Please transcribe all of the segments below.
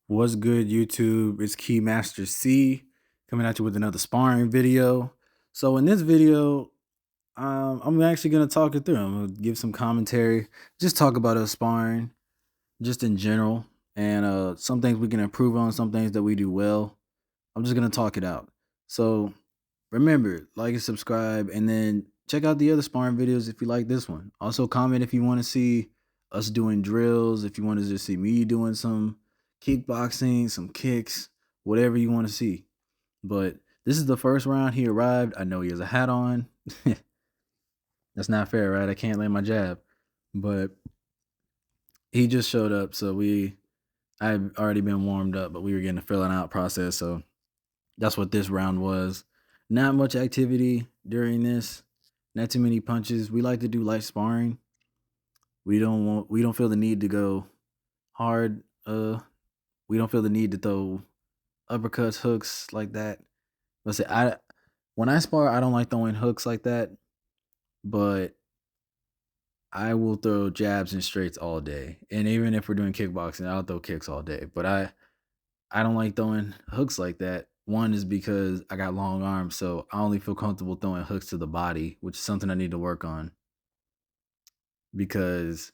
What's good, YouTube? It's Keymaster C coming at you with another sparring video. So in this video, I'm actually gonna talk it through. I'm gonna give some commentary, just talk about us sparring, just in general, and some things we can improve on, some things that we do well. I'm just gonna talk it out. So remember, like and subscribe, and then check out the other sparring videos if you like this one. Also, comment if you want to see us doing drills, if you want to just see me doing some kickboxing, some kicks, whatever you want to see. But this is the first round. He arrived. I know he has a hat on. That's not fair, right? I can't land my jab. But he just showed up, so I've already been warmed up, but we were getting a filling out process, so that's what this round was. Not much activity during this. Not too many punches. We like to do light sparring. We don't feel the need to go hard. We don't feel the need to throw uppercuts, hooks like that. Let's say I when I spar, I don't like throwing hooks like that, but I will throw jabs and straights all day. And even if we're doing kickboxing, I'll throw kicks all day. But I don't like throwing hooks like that. One is because I got long arms, so I only feel comfortable throwing hooks to the body, which is something I need to work on. Because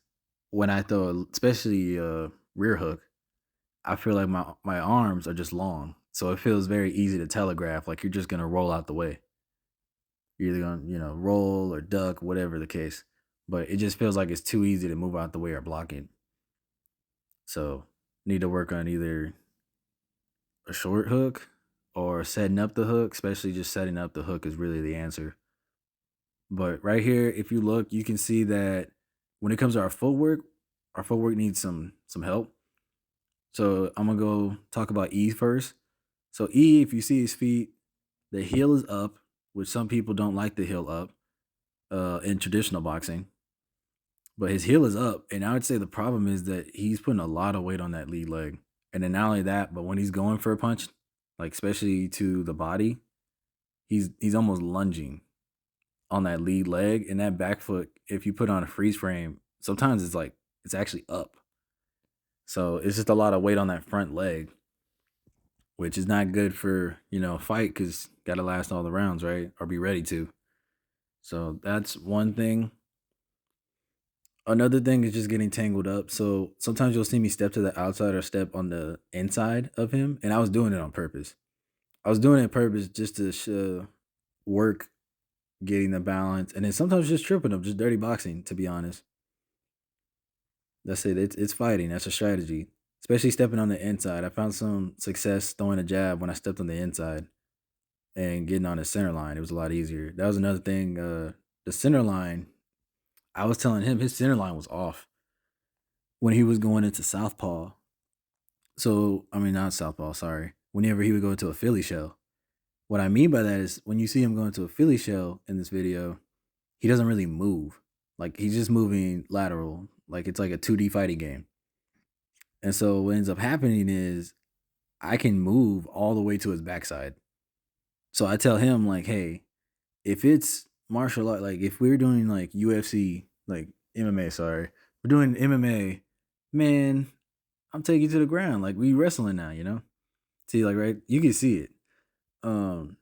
when I throw, especially a rear hook, I feel like my arms are just long, so it feels very easy to telegraph. Like you're just gonna roll out the way. You're either gonna roll or duck, whatever the case. But it just feels like it's too easy to move out the way or block it. So need to work on either a short hook or setting up the hook, especially just setting up the hook is really the answer. But right here, if you look, you can see that when it comes to our footwork needs some help. So I'm gonna go talk about E first. So E, if you see his feet, the heel is up, which some people don't like the heel up in traditional boxing. But his heel is up, and I would say the problem is that he's putting a lot of weight on that lead leg. And then not only that, but when he's going for a punch, like especially to the body, he's almost lunging on that lead leg, and that back foot, if you put on a freeze frame, sometimes it's like it's actually up. So it's just a lot of weight on that front leg, which is not good for, a fight because gotta last all the rounds, right? Or be ready to. So that's one thing. Another thing is just getting tangled up. So sometimes you'll see me step to the outside or step on the inside of him, and I was doing it on purpose. I was doing it on purpose just to work getting the balance, and then sometimes just tripping them, just dirty boxing. To be honest, that's it. It's fighting. That's a strategy, especially stepping on the inside. I found some success throwing a jab when I stepped on the inside and getting on the center line. It was a lot easier. That was another thing. The center line. I was telling him his center line was off when he was going into southpaw. So I mean, not southpaw. Sorry. Whenever he would go into a Philly shell. What I mean by that is when you see him go into a Philly shell in this video, he doesn't really move. Like he's just moving lateral. Like it's like a 2D fighting game. And so what ends up happening is I can move all the way to his backside. So I tell him like, hey, if it's martial art, like if we're doing like UFC, like MMA, sorry, we're doing MMA, man, I'm taking you to the ground. Like we wrestling now, See, like right, you can see it. Um,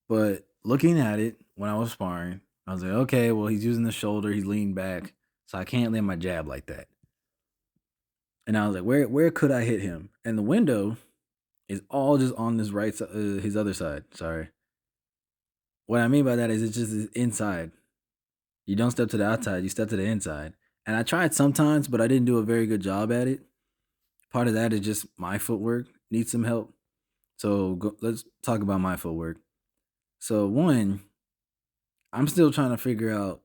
but looking at it when I was sparring, I was like, okay, well, he's using the shoulder, he's leaning back, so I can't land my jab like that. And I was like, where could I hit him? And the window is all just on this right side, his other side. Sorry. What I mean by that is it's just inside. You don't step to the outside, you step to the inside. And I tried sometimes, but I didn't do a very good job at it. Part of that is just my footwork needs some help. So let's talk about my footwork. So one, I'm still trying to figure out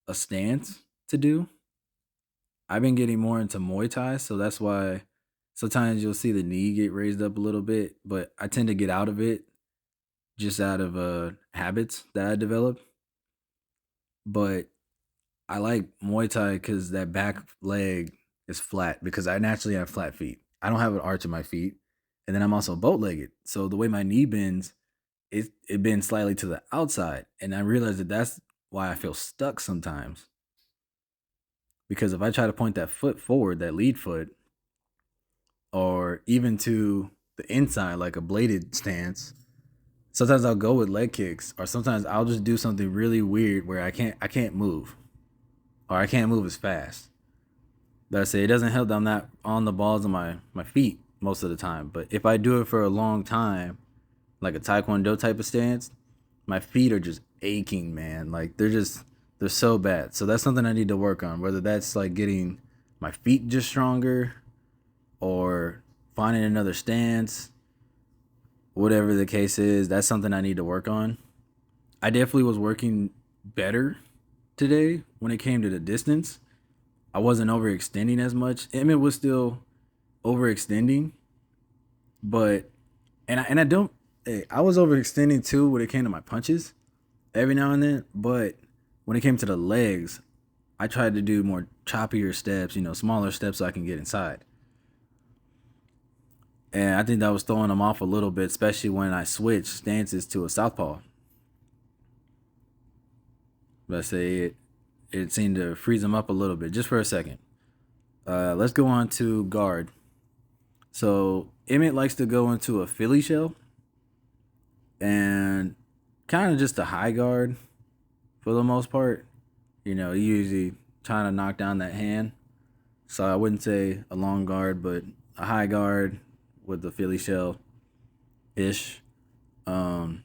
a stance to do. I've been getting more into Muay Thai, so that's why sometimes you'll see the knee get raised up a little bit, but I tend to get out of it just out of habits that I developed. But I like Muay Thai because that back leg is flat because I naturally have flat feet. I don't have an arch in my feet, and then I'm also boat legged. So the way my knee bends, it bends slightly to the outside, and I realize that that's why I feel stuck sometimes. Because if I try to point that foot forward, that lead foot, or even to the inside, like a bladed stance. Sometimes I'll go with leg kicks, or sometimes I'll just do something really weird where I can't move, or I can't move as fast. But I say it doesn't help that I'm not on the balls of my feet most of the time. But if I do it for a long time, like a taekwondo type of stance, my feet are just aching, man. Like they're so bad. So that's something I need to work on. Whether that's like getting my feet just stronger or finding another stance, whatever the case is, that's something I need to work on. I definitely was working better today when it came to the distance. I wasn't overextending as much. Emmett was still overextending, but and I don't. Hey, I was overextending too when it came to my punches every now and then. But when it came to the legs, I tried to do more choppier steps, smaller steps so I can get inside. And I think that was throwing them off a little bit, especially when I switched stances to a southpaw. But I say it seemed to freeze them up a little bit just for a second. Let's go on to guard. So Emmett likes to go into a Philly shell and kind of just a high guard for the most part. He usually trying to knock down that hand. So I wouldn't say a long guard, but a high guard with the Philly shell ish. Um,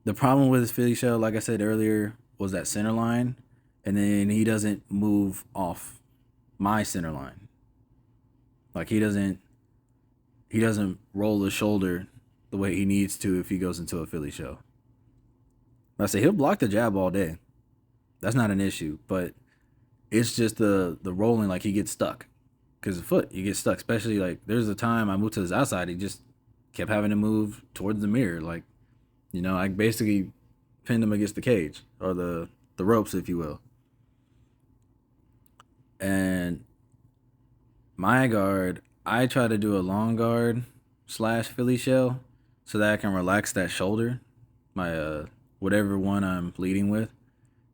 the problem with his Philly shell, like I said earlier, was that center line, and then he doesn't move off my center line. Like he doesn't roll the shoulder the way he needs to if he goes into a Philly shell. I say he'll block the jab all day. That's not an issue, but it's just the rolling, like he gets stuck. Because the foot, you get stuck. Especially like there's a time I moved to his outside, he just kept having to move towards the mirror. Like, I basically pinned him against the cage or the ropes, if you will. And my guard, I try to do a long guard slash Philly shell so that I can relax that shoulder, my whatever one I'm leading with.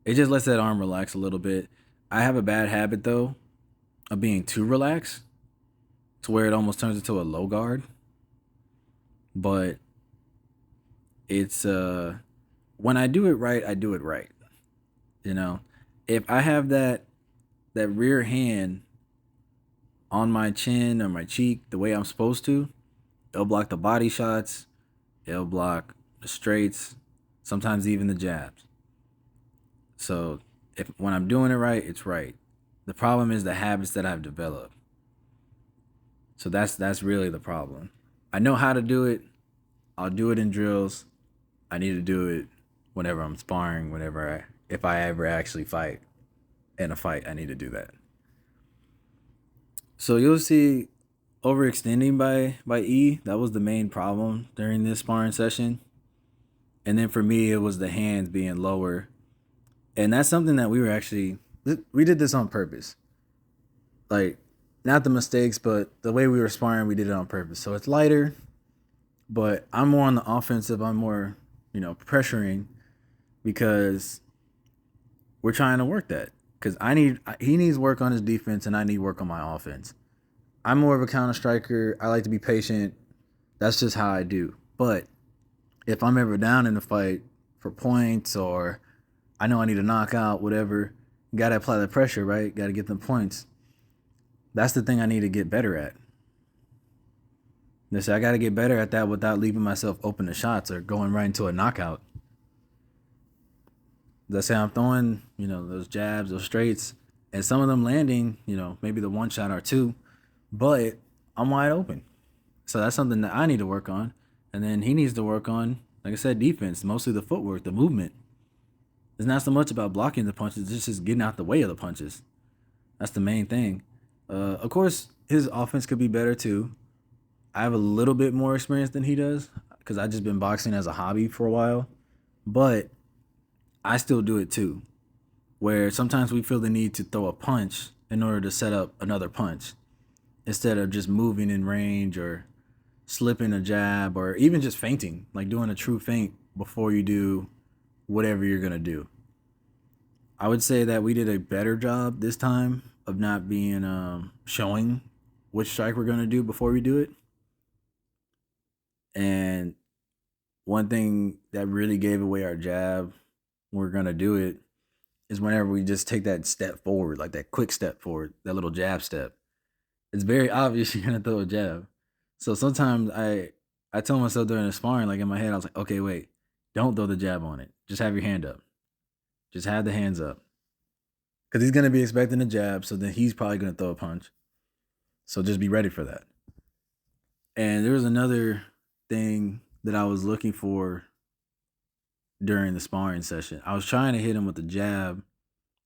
It just lets that arm relax a little bit. I have a bad habit though of being too relaxed to where it almost turns into a low guard. But it's when I do it right, I do it right. You know, if I have that rear hand on my chin or my cheek the way I'm supposed to, it'll block the body shots, it'll block the straights, sometimes even the jabs. So if when I'm doing it right, it's right. The problem is the habits that I've developed. So that's really the problem. I know how to do it. I'll do it in drills. I need to do it whenever I'm sparring, if I ever actually fight in a fight, I need to do that. So you'll see overextending by E. That was the main problem during this sparring session. And then for me, it was the hands being lower, and that's something that we did this on purpose. Like, not the mistakes, but the way we were sparring, we did it on purpose. So it's lighter, but I'm more on the offensive. I'm more, pressuring because we're trying to work that. Because he needs work on his defense, and I need work on my offense. I'm more of a counter striker. I like to be patient. That's just how I do. But if I'm ever down in a fight for points, or I know I need to knock out, whatever, got to apply the pressure, right? Got to get them points. That's the thing I need to get better at. I got to get better at that without leaving myself open to shots or going right into a knockout. Let's say I'm throwing, those jabs, those straights, and some of them landing, maybe the one shot or two, but I'm wide open. So that's something that I need to work on. And then he needs to work on, like I said, defense, mostly the footwork, the movement. It's not so much about blocking the punches, it's just getting out the way of the punches. That's the main thing. Of course, his offense could be better too. I have a little bit more experience than he does because I've just been boxing as a hobby for a while. But I still do it too, where sometimes we feel the need to throw a punch in order to set up another punch instead of just moving in range or slipping a jab or even just feinting, like doing a true feint before you do whatever you're going to do. I would say that we did a better job this time of not being showing which strike we're gonna do before we do it. And one thing that really gave away our jab when we're gonna do it is whenever we just take that step forward, like that quick step forward, that little jab step. It's very obvious you're gonna throw a jab. So sometimes I tell myself during the sparring, like in my head, I was like, okay, wait, don't throw the jab on it. Just have your hand up. Just have the hands up. Because he's gonna be expecting a jab, so then he's probably gonna throw a punch. So just be ready for that. And there was another thing that I was looking for during the sparring session. I was trying to hit him with the jab,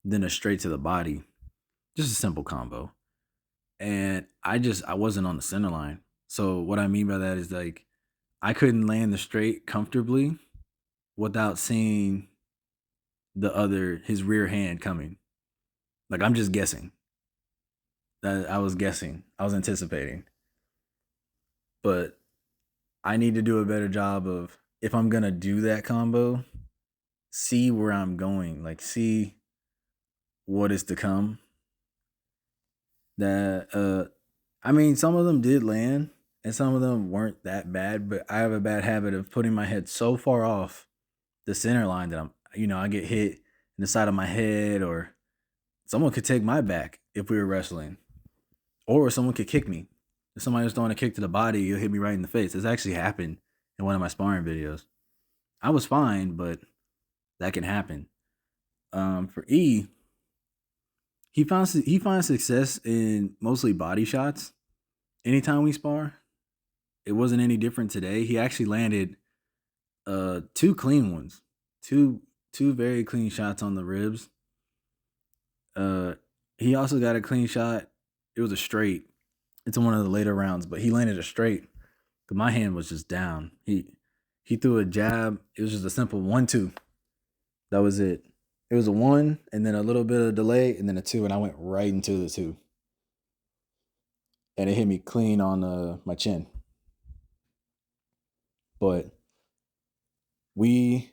then a straight to the body. Just a simple combo. And I wasn't on the center line. So what I mean by that is like I couldn't land the straight comfortably without seeing his rear hand coming. Like I'm just guessing. That I was guessing. I was anticipating. But I need to do a better job of, if I'm gonna do that combo, see where I'm going. Like see what is to come. That I mean some of them did land and some of them weren't that bad, but I have a bad habit of putting my head so far off the center line that I get hit in the side of my head, or someone could take my back if we were wrestling. Or someone could kick me. If somebody was throwing a kick to the body, you'll hit me right in the face. This actually happened in one of my sparring videos. I was fine, but that can happen. For E, he finds success in mostly body shots. Anytime we spar, it wasn't any different today. He actually landed two clean ones, two very clean shots on the ribs. Uh, he also got a clean shot. It was a straight. It's in one of the later rounds, but he landed a straight. Cause my hand was just down. He threw a jab. It was just a simple 1-2. That was it. It was a 1 and then a little bit of delay and then a 2, and I went right into the 2. And it hit me clean on my chin. But we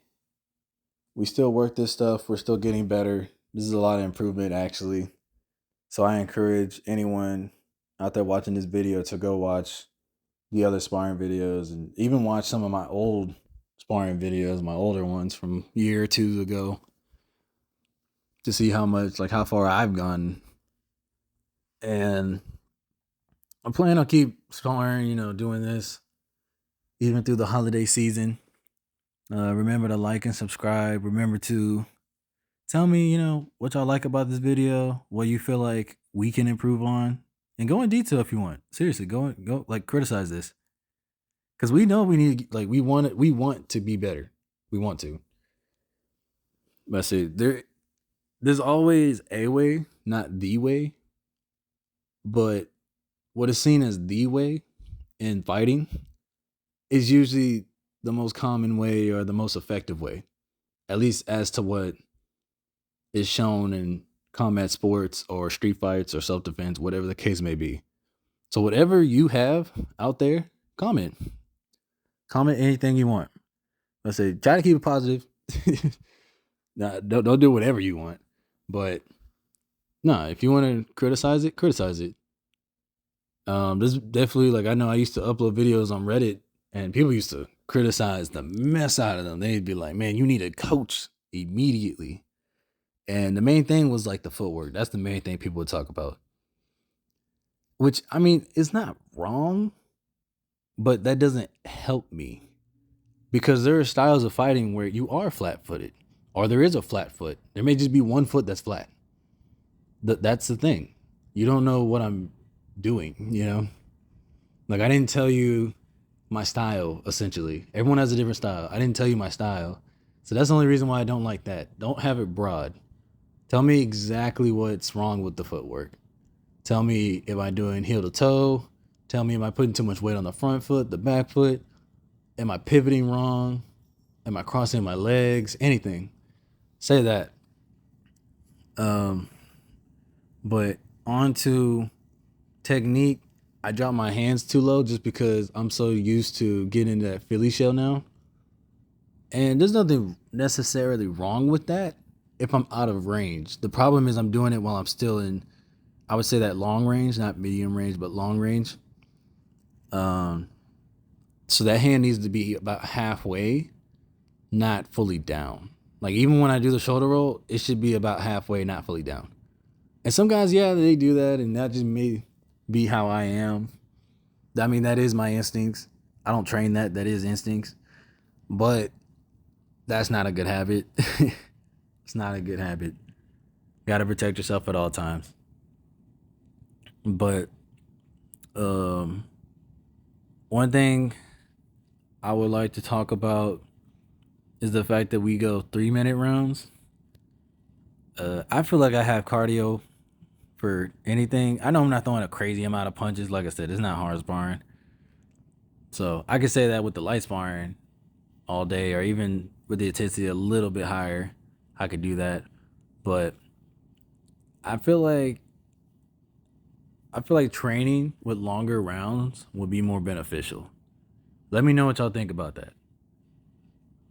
still work this stuff. We're still getting better. This is a lot of improvement actually. So I encourage anyone out there watching this video to go watch the other sparring videos and even watch some of my old sparring videos, my older ones from a year or two ago, to see how far I've gone. And I'm planning on keep sparring, doing this even through the holiday season. Remember to like and subscribe. Remember to tell me, what y'all like about this video, what you feel like we can improve on, and go in detail if you want. Seriously, go like criticize this, because we know we need, like, we want to be better. We want to. But see, there's always a way, not the way. But what is seen as the way in fighting is usually the most common way or the most effective way, at least as to what is shown in combat sports or street fights or self-defense, whatever the case may be. So whatever you have out there, comment anything you want. Let's say, try to keep it positive. Nah, don't do whatever you want, but if you want to criticize it, criticize it. This definitely, like, I know I used to upload videos on Reddit and people used to criticize the mess out of them. They'd be like, man, you need a coach immediately. And the main thing was like the footwork. That's the main thing people would talk about. Which, I mean, it's not wrong, but that doesn't help me. Because there are styles of fighting where you are flat-footed, or there is a flat foot. There may just be one foot that's flat. That's the thing. You don't know what I'm doing, Like, I didn't tell you my style, essentially. Everyone has a different style. I didn't tell you my style. So that's the only reason why I don't like that. Don't have it broad. Tell me exactly what's wrong with the footwork. Tell me, am I doing heel to toe? Tell me, am I putting too much weight on the front foot, the back foot? Am I pivoting wrong? Am I crossing my legs? Anything. Say that. But on to technique. I drop my hands too low just because I'm so used to getting into that Philly shell now. And there's nothing necessarily wrong with that if I'm out of range. The problem is I'm doing it while I'm still in I would say that long range, not medium range, but long range. Um, so that hand needs to be about halfway, not fully down. Like even when I do the shoulder roll, it should be about halfway, not fully down. And some guys, yeah, they do that, and that just may be how I am. I mean, that is my instincts. I don't train that. That is instincts. But that's not a good habit. It's not a good habit. You got to protect yourself at all times. But um, one thing I would like to talk about is the fact that we go 3 minute rounds. I feel like I have cardio for anything. I know I'm not throwing a crazy amount of punches. Like I said, it's not hard sparring. So I could say that with the light sparring all day, or even with the intensity a little bit higher, I could do that. But I feel like training with longer rounds would be more beneficial. Let me know what y'all think about that.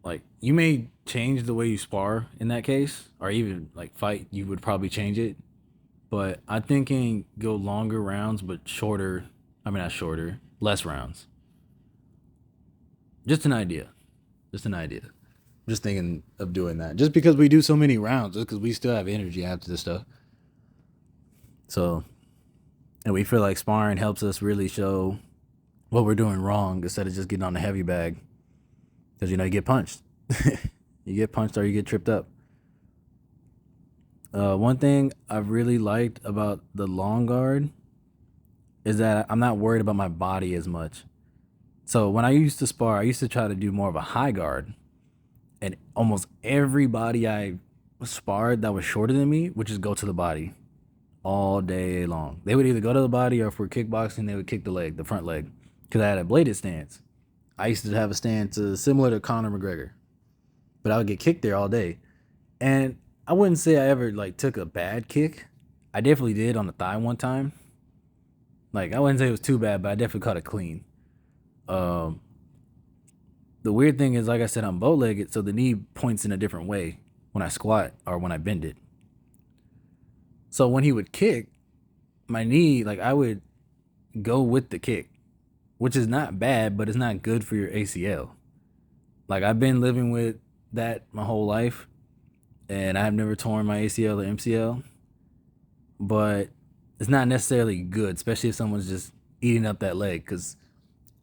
Like you may change the way you spar in that case, or even like fight, you would probably change it. But I'm thinking go longer rounds, but shorter. I mean, not shorter, less rounds. Just an idea. Just an idea. Just thinking of doing that. Just because we do so many rounds, just because we still have energy after this stuff. So, and we feel like sparring helps us really show what we're doing wrong instead of just getting on the heavy bag. Because, you get punched. You get punched or you get tripped up. One thing I've really liked about the long guard is that I'm not worried about my body as much. So when I used to spar, I used to try to do more of a high guard. And almost everybody I sparred that was shorter than me would just go to the body all day long. They would either go to the body, or if we're kickboxing, they would kick the leg, the front leg. Because I had a bladed stance. I used to have a stance similar to Conor McGregor. But I would get kicked there all day. And I wouldn't say I ever took a bad kick. I definitely did on the thigh one time. Like I wouldn't say it was too bad, but I definitely caught it clean. Um, the weird thing is, like I said, I'm bow-legged, so the knee points in a different way when I squat or when I bend it. So when he would kick, my knee, I would go with the kick, which is not bad, but it's not good for your ACL. Like I've been living with that my whole life, and I've never torn my ACL or MCL, but it's not necessarily good, especially if someone's just eating up that leg, because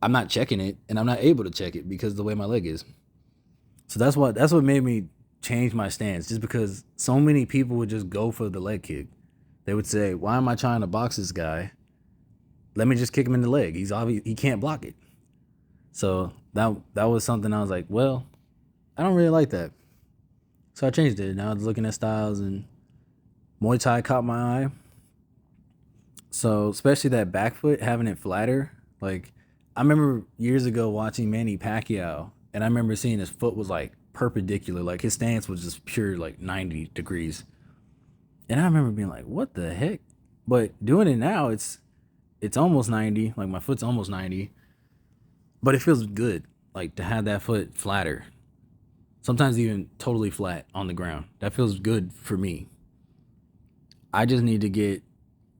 I'm not checking it and I'm not able to check it because of the way my leg is. So that's what made me change my stance, just because so many people would just go for the leg kick. They would say, "Why am I trying to box this guy? Let me just kick him in the leg. He can't block it." So that was something I was like, well, I don't really like that. So I changed it. Now I was looking at styles, and Muay Thai caught my eye. So especially that back foot, having it flatter. Like I remember years ago watching Manny Pacquiao, and I remember seeing his foot was perpendicular. Like his stance was just pure 90 degrees. And I remember being like, what the heck? But doing it now, it's almost 90. Like my foot's almost 90. But it feels good, to have that foot flatter. Sometimes even totally flat on the ground. That feels good for me. I just need to get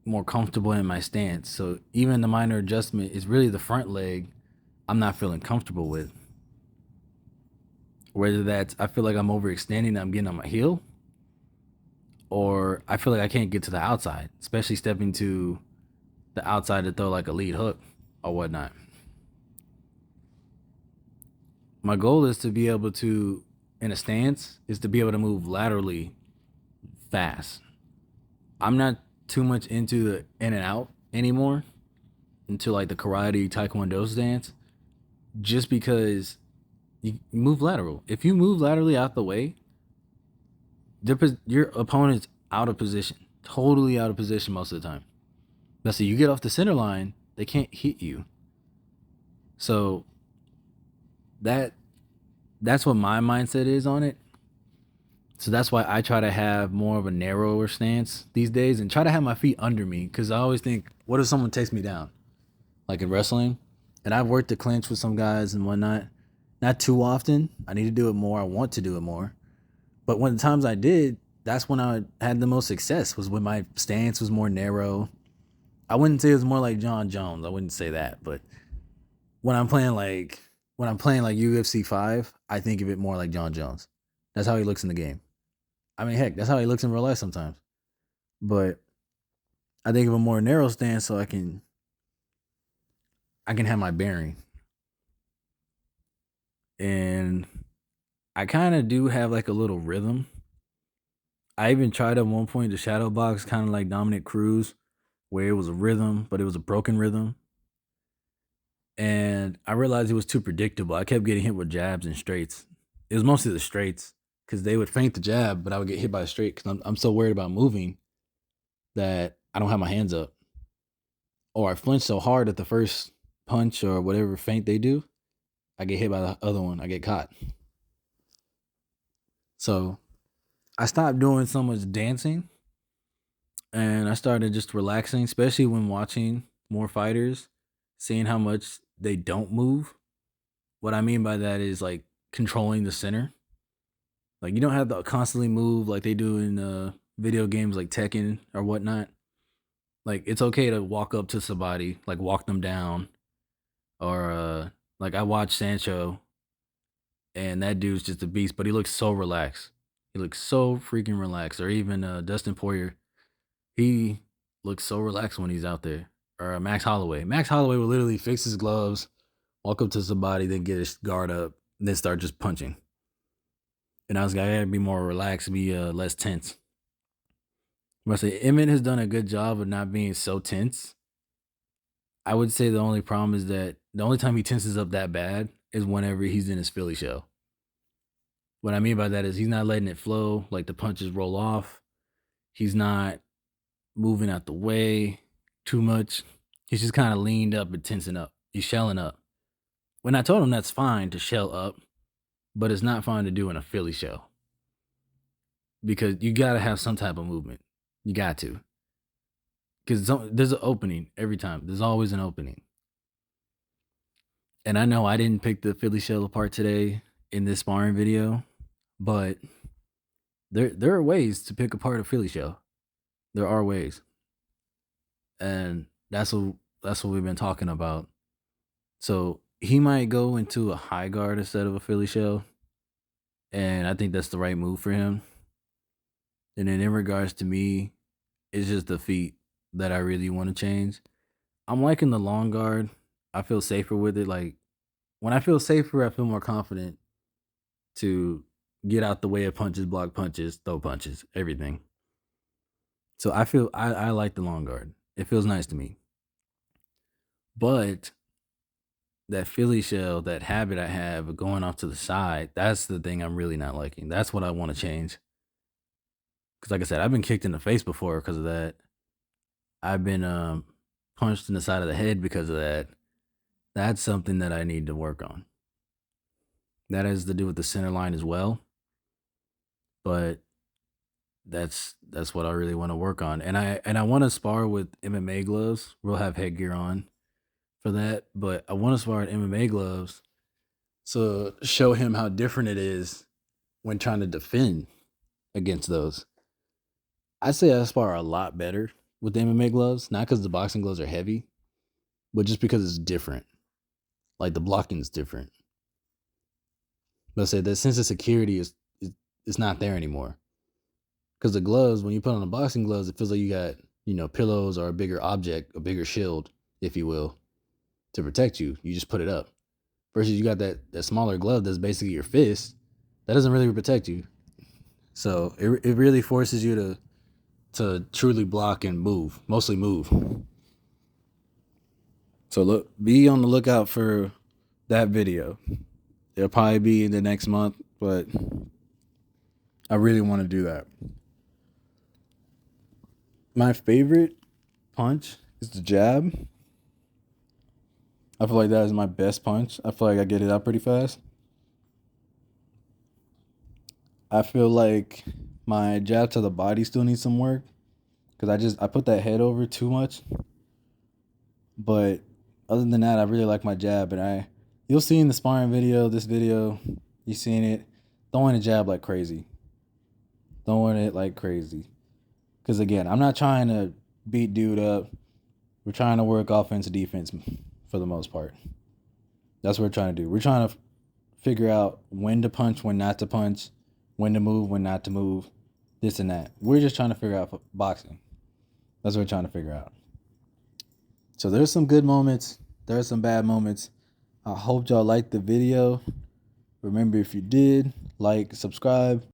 more comfortable in my stance. So even the minor adjustment is really the front leg I'm not feeling comfortable with. Whether that's I feel like I'm overextending, I'm getting on my heel, or I feel like I can't get to the outside, especially stepping to the outside to throw a lead hook or whatnot. My goal is to be able to, in a stance, is to be able to move laterally fast. I'm not too much into the in and out anymore, into the karate taekwondo stance, just because you move lateral. If you move laterally out the way, your opponent's out of position, totally out of position most of the time. Now, so you get off the center line, they can't hit you. So that's what my mindset is on it. So that's why I try to have more of a narrower stance these days and try to have my feet under me, because I always think, what if someone takes me down? Like in wrestling. And I've worked the clinch with some guys and whatnot. Not too often. I need to do it more. I want to do it more. But when the times I did, that's when I had the most success, was when my stance was more narrow. I wouldn't say it was more like John Jones. I wouldn't say that, but when I'm playing like UFC 5, I think of it more like John Jones. That's how he looks in the game. I mean, heck, that's how he looks in real life sometimes. But I think of a more narrow stance so I can have my bearing. And I kind of do have like a little rhythm. I even tried at one point to shadow box kind of like Dominic Cruz, where it was a rhythm, but it was a broken rhythm. And I realized it was too predictable. I kept getting hit with jabs and straights. It was mostly the straights because they would feint the jab, but I would get hit by a straight because I'm so worried about moving that I don't have my hands up. Or I flinch so hard at the first punch or whatever feint they do, I get hit by the other one. I get caught. So I stopped doing so much dancing and I started just relaxing, especially when watching more fighters, seeing how much they don't move. What I mean by that is like controlling the center. Like you don't have to constantly move like they do in video games like Tekken or whatnot. Like it's okay to walk up to somebody, like walk them down, or like I watched Sancho, and that dude's just a beast, but he looks so relaxed. He looks so freaking relaxed. Or even Dustin Poirier, he looks so relaxed when he's out there. Or Max Holloway. Max Holloway will literally fix his gloves, walk up to somebody, then get his guard up, and then start just punching. And I was like, I gotta be more relaxed, be less tense. I say Emmett has done a good job of not being so tense. I would say the only problem is that the only time he tenses up that bad is whenever he's in his Philly show. What I mean by that is he's not letting it flow, like the punches roll off. He's not moving out the way too much. He's just kind of leaned up and tensing up. He's shelling up. When I told him that's fine to shell up, but it's not fine to do in a Philly show because you got to have some type of movement. You got to. Because there's an opening every time. There's always an opening. And I know I didn't pick the Philly shell apart today in this sparring video, but there are ways to pick apart a Philly shell. There are ways, and that's what we've been talking about. So he might go into a high guard instead of a Philly shell, and I think that's the right move for him. And then in regards to me, it's just the feet that I really want to change. I'm liking the long guard. I feel safer with it. Like when I feel safer, I feel more confident to get out the way of punches, block punches, throw punches, everything. So I like the long guard. It feels nice to me. But that Philly shell, that habit I have of going off to the side, that's the thing I'm really not liking. That's what I want to change. Because like I said, I've been kicked in the face before because of that. I've been punched in the side of the head because of that. That's something that I need to work on. That has to do with the center line as well. But that's what I really want to work on. And I want to spar with MMA gloves. We'll have headgear on for that, but I want to spar with MMA gloves to show him how different it is when trying to defend against those. I say I spar a lot better with the MMA gloves, not because the boxing gloves are heavy, but just because it's different. Like the blocking is different. But I say that sense of security is not there anymore. Because the gloves, when you put on the boxing gloves, it feels like you got, pillows or a bigger object, a bigger shield, if you will, to protect you. You just put it up. Versus you got that smaller glove that's basically your fist. That doesn't really protect you. So it really forces you to truly block and move, mostly move. So be on the lookout for that video. It'll probably be in the next month, but I really want to do that. My favorite punch is the jab. I feel like that is my best punch. I feel like I get it out pretty fast. I feel like my jab to the body still needs some work because I put that head over too much. But other than that, I really like my jab, and you'll see in the sparring video, this video, you seen it, throwing a jab like crazy. throwing it like crazy. Because again, I'm not trying to beat dude up. We're trying to work offense and defense for the most part. That's what we're trying to do. We're trying to figure out when to punch, when not to punch, when to move, when not to move, this and that. We're just trying to figure out boxing. That's what we're trying to figure out. So there's some good moments. There's some bad moments. I hope y'all liked the video. Remember, if you did, like, subscribe,